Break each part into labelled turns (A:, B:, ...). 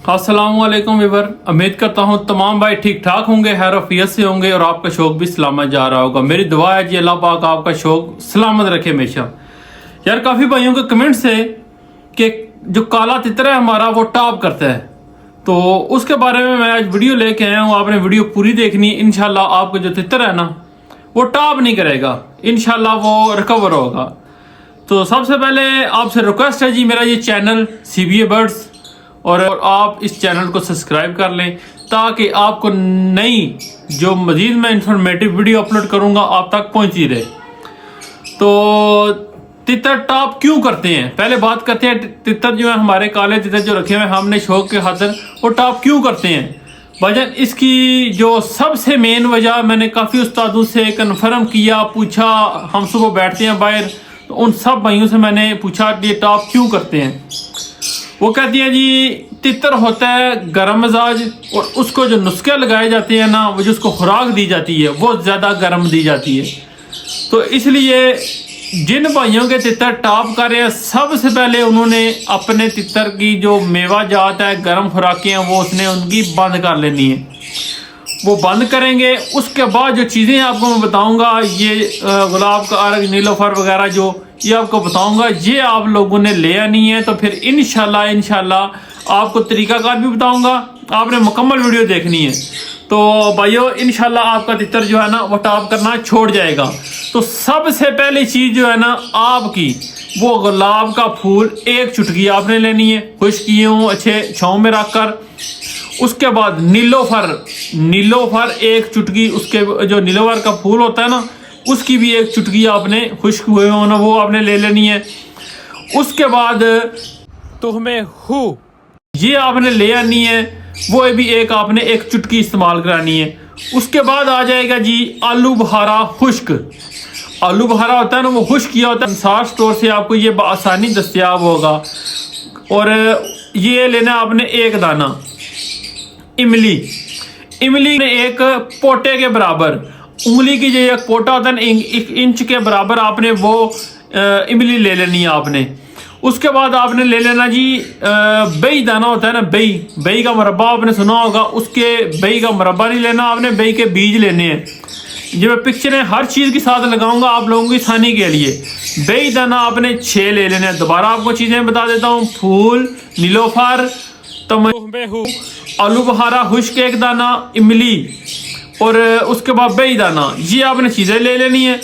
A: अस्सलामुअलैकुम वीवर। उम्मीद करता हूँ तमाम भाई ठीक ठाक होंगे, हैरफियत से होंगे और आपका शौक भी सलामत जा रहा होगा। मेरी दुआ है जी अल्लाह पाक आपका शौक सलामत रखे हमेशा। यार काफ़ी भाइयों के कमेंट्स है कि जो काला तितर है हमारा वो टॉप करता है, तो उसके बारे में मैं आज वीडियो लेके आया हूँ। आपने वीडियो पूरी देखनी है। इंशाल्लाह आपका जो तितर है ना वो टॉप नहीं करेगा, इंशाल्लाह वो रिकवर होगा। तो सबसे पहले आपसे रिक्वेस्ट है जी, मेरा ये चैनल CBA बर्ड्स और आप इस चैनल को सब्सक्राइब कर लें ताकि आपको नई जो मज़ीद मैं इंफॉर्मेटिव वीडियो अपलोड करूंगा आप तक पहुंचती रहे। तो तितर टॉप क्यों करते हैं, पहले बात करते हैं। तितर जो है हमारे काले तितर जो रखे हुए हैं हमने शौक के खातिर, वो टॉप क्यों करते हैं भाईजान? इसकी जो सबसे मेन वजह मैंने काफ़ी उस्तादों से कन्फर्म किया, पूछा। हम सुबह बैठते हैं बाहर तो उन सब भाइयों से मैंने पूछा ये टॉप क्यों करते हैं। वो कहती है जी तितर होता है गर्म मिजाज और उसको जो नुस्खे लगाए जाते हैं ना, वो जो उसको खुराक दी जाती है वो ज़्यादा गर्म दी जाती है। तो इसलिए जिन भाइयों के तितर टॉप कर रहे हैं सबसे पहले उन्होंने अपने तितर की जो मेवा जात है गर्म खुराकें हैं वो उसने उनकी बंद कर लेनी है। वो बंद करेंगे, उसके बाद जो चीज़ें आपको मैं बताऊंगा, ये गुलाब का अर्ग नीलोफर वगैरह जो ये आपको बताऊंगा, ये आप लोगों ने ले आनी है। तो फिर इंशाल्लाह आपको तरीकाकार भी बताऊंगा, आपने मुकम्मल वीडियो देखनी है। तो भाइयों इंशाल्लाह आपका तितर जो है ना वो टॉप करना छोड़ जाएगा। तो सबसे पहली चीज़ जो है ना आपकी, वो गुलाब का फूल एक चुटकी आपने लेनी है, खुश किए हूँ अच्छे छाँव में रख कर। उसके बाद नीलोफर एक चुटकी, उसके जो नीलोफर का फूल होता है ना उसकी भी एक चुटकी आपने खुश्क हुए हो ना वो आपने ले लेनी है। उसके बाद तुहमे हु ये आपने ले आनी है, वो भी एक आपने एक चुटकी इस्तेमाल करानी है। उसके बाद आ जाएगा जी आलू बुखारा खुश्क। आलू बुखारा होता है ना वो खुश्क किया होता है, अंसार स्टोर से आपको ये आसानी दस्तियाब होगा। और ये लेना आपने एक दाना इमली ने एक पोटे के बराबर, उंगली की जो एक पोटा होता है ना 1 इंच के बराबर आपने वो इमली ले लेनी है आपने। उसके बाद आपने ले लेना जी बेई दाना होता है ना, बेई का मुरब्बा आपने सुना होगा, उसके बेई का मुरब्बा नहीं लेना आपने, बेई के बीज लेने हैं। जो मैं पिक्चरें हर चीज़ के साथ लगाऊंगा आप लोगों की आसानी के लिए। बेई दाना आपने 6 ले लेने हैं। दोबारा आपको चीज़ें बता देता हूँ, फूल नीलोफर आलू बुखारा खुश्क एक दाना, इमली और उसके बाद बेई दाना, ये आपने चीज़ें ले लेनी है।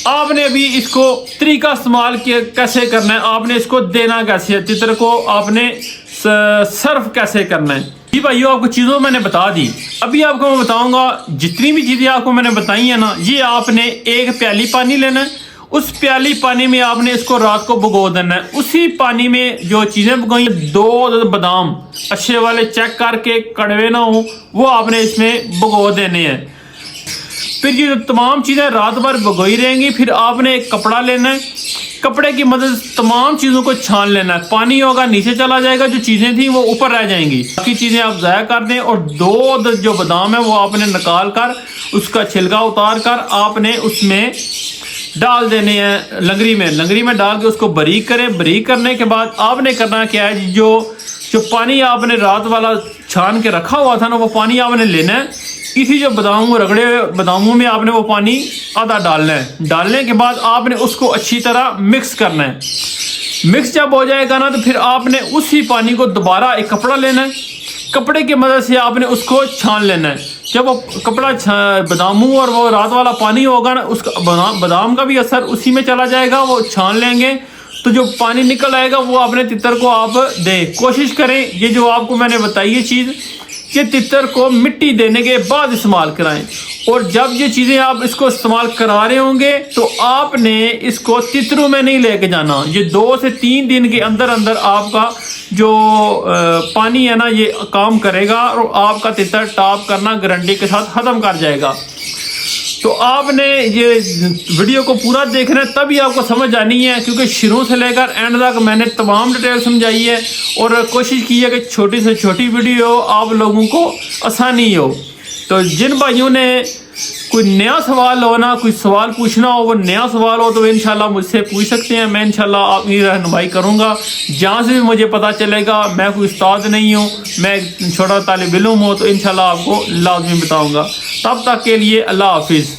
A: आपने अभी इसको तरीका इस्तेमाल कैसे करना है, आपने इसको देना कैसे है, तितर को आपने सर्व कैसे करना है। जी भाइयों आपको चीज़ों मैंने बता दी, अभी आपको मैं बताऊंगा जितनी भी चीज़ें आपको मैंने बताई है ना, ये आपने एक प्याली पानी लेना है। उस प्याली पानी में आपने इसको रात को भिगो देना है। उसी पानी में जो चीज़ें भिगोई, 2 बादाम अच्छे वाले चेक करके कड़वे ना हो वो आपने इसमें भिगो देने हैं। फिर ये तमाम चीज़ें रात भर भिगोई रहेंगी। फिर आपने एक कपड़ा लेना है, कपड़े की मदद से तमाम चीज़ों को छान लेना है। पानी होगा नीचे चला जाएगा, जो चीज़ें थी वो ऊपर रह जाएंगी, बाकी चीज़ें आप ज़ाया कर दें। और 2 जो बादाम है वो आपने निकाल कर उसका छिलका उतार कर आपने उसमें डाल देने हैं लंगरी में डाल के उसको बारीक करें। बारीक करने के बाद आपने करना क्या है, जो पानी आपने रात वाला छान के रखा हुआ था ना वो पानी आपने लेना है। इसी जो रगड़े बादामों में आपने वो पानी आधा डालना है। डालने के बाद आपने उसको अच्छी तरह मिक्स करना है। मिक्स जब हो जाएगा ना तो फिर आपने उसी पानी को दोबारा एक कपड़ा लेना है, कपड़े की मदद से आपने उसको छान लेना है। जब वो कपड़ा बादामों और वो रात वाला पानी होगा ना, उसका बादाम का भी असर उसी में चला जाएगा। वो छान लेंगे तो जो पानी निकल आएगा वो अपने तितर को आप दें। कोशिश करें ये जो आपको मैंने बताई है चीज़, ये तितर को मिट्टी देने के बाद इस्तेमाल कराएं। और जब ये चीज़ें आप इसको इस्तेमाल करा रहे होंगे तो आपने इसको तितरों में नहीं लेके जाना। ये 2 से 3 दिन के अंदर अंदर आपका जो पानी है ना ये काम करेगा और आपका तितर टॉप करना गारंटी के साथ ख़त्म कर जाएगा। तो आपने ये वीडियो को पूरा देखना है तभी आपको समझ आनी है, क्योंकि शुरू से लेकर एंड तक मैंने तमाम डिटेल समझाई है और कोशिश की है कि छोटी से छोटी वीडियो आप लोगों को आसानी हो। तो जिन भाइयों ने कोई नया सवाल हो ना, कोई सवाल पूछना हो, वो नया सवाल हो तो इंशाल्लाह मुझसे पूछ सकते हैं। मैं इंशाल्लाह आपकी रहनुमाई करूँगा जहाँ से भी मुझे पता चलेगा। मैं कोई उस्ताद नहीं हूँ, मैं एक छोटा तालिब इल्म हूँ, तो इंशाल्लाह आपको लाज़मी बताऊँगा। तब तक के लिए अल्लाह हाफिज़।